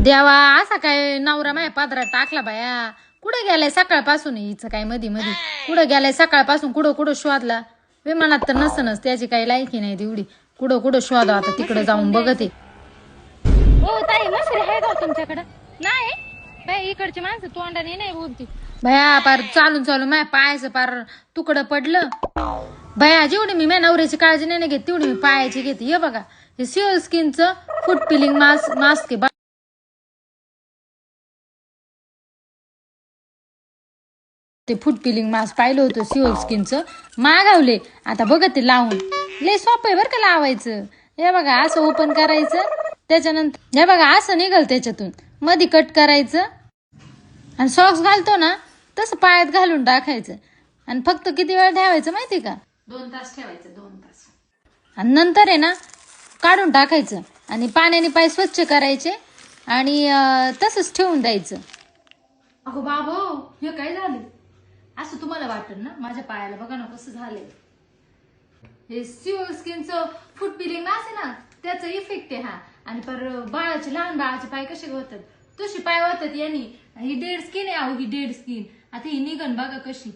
देवा असा काय नवरा माझ्या पादरात टाकला बाया. कुठे गेलाय सकाळपासून हिचं काय मधी मधी कुठं गेलाय सकाळपासून कुठं कुठं शोधला विमानात तर नसनच त्याची काही लायकी नाही तेवढी. कुठं कुठं शोधा आता तिकडे जाऊन बघते. हो ताई मसरी आहे का तुमच्याकडे? नाही बाई इकडची माणसं तोंडाने नाही बोलती. भया पार चालून चालून माझ्या पायाचं पार तुकडं पडलं. भया जेवढी मी माझ्या नवऱ्याची काळजी नाही घेत तेवढी मी पायाची घेते. हे बघा हे सिओल स्किनचं फूट पिलिंग मास्क आहे. ते फूट पिलिंग मास्क पाहिलं होतं सिओल स्किनचं मागवले. आता बघा ते लावून लय सोपं आहे बरं का लावायचं. हे बघा असं ओपन करायचं त्याच्यानंतर हे बघा असं निघल त्याच्यातून मध्ये कट करायचं आणि सॉक्स घालतो ना तसं पायात घालून टाकायचं आणि फक्त किती वेळ ठेवायचं माहिती का? 2 तास ठेवायचं 2 तास. आणि नंतर आहे ना काढून टाकायचं आणि पाण्याने पाय स्वच्छ करायचे आणि तसंच ठेवून द्यायचं. अगो बाबो हे काय झालं असं तुम्हाला वाटत ना? माझ्या पायाला बघा ना कसं झालंय. हे सिओल स्किनचं फूट पिलिंग मास्क आहे ना त्याचा इफेक्ट आहे हा. आणि पर बाळाचे लहान बाळाचे पाय कसे होतात तशी पाय होतात यांनी. ही डेड स्किन आहे. अहो ही डेड स्किन आता ही निघन बघा कशी.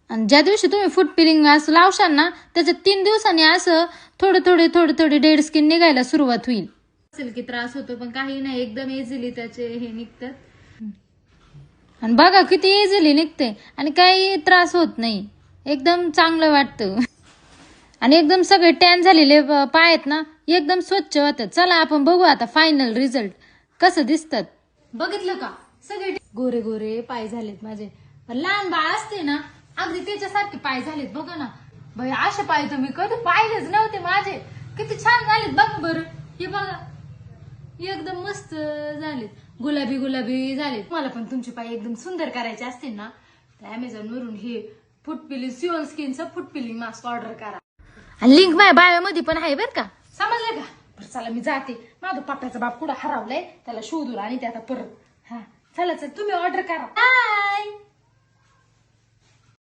आणि ज्या दिवशी तुम्ही फूट पिलिंग मास्क लावशाल ना त्याच्या 3 दिवसांनी असं थोडे डेड स्किन निघायला सुरुवात होईल. असेल की त्रास होतो पण काही नाही एकदम इझिली त्याचे हे निघतात. आणि बघा किती इझिली निघते आणि काही त्रास होत नाही. एकदम चांगलं वाटतं आणि एकदम सगळे टॅन झालेले पाय आहेत ना एकदम स्वच्छ होतात. चला आपण बघू आता फायनल रिझल्ट कसं दिसतात. बघितलं का सगळे गोरे गोरे पाय झालेत माझे. पण लहान बाळ असते ना अगदी त्याच्यासारखे पाय झालेत बघा ना. बाई असे पाय तर मी कधी पाहिलेच नव्हते माझे. किती छान झालेत बघा बरं. हे बघा एकदम मस्त झालेत गुलाबी गुलाबी झालेत. मला पण तुमचे पाय एकदम सुंदर करायचे असतील ना तर अमेझॉन वरून हे फूट पिलिंग सिओल स्किनचं फूट पिलिंग मास्क ऑर्डर करा. आणि लिंक माझ्या बायोमध्ये पण आहे बरं का. समजलं का? बरं चला मी जाते. माझा पप्पाचा बाप कुठं हरवलाय त्याला शोधून आणि ते आता परत. हा चला चल तुम्ही ऑर्डर करा. बाय.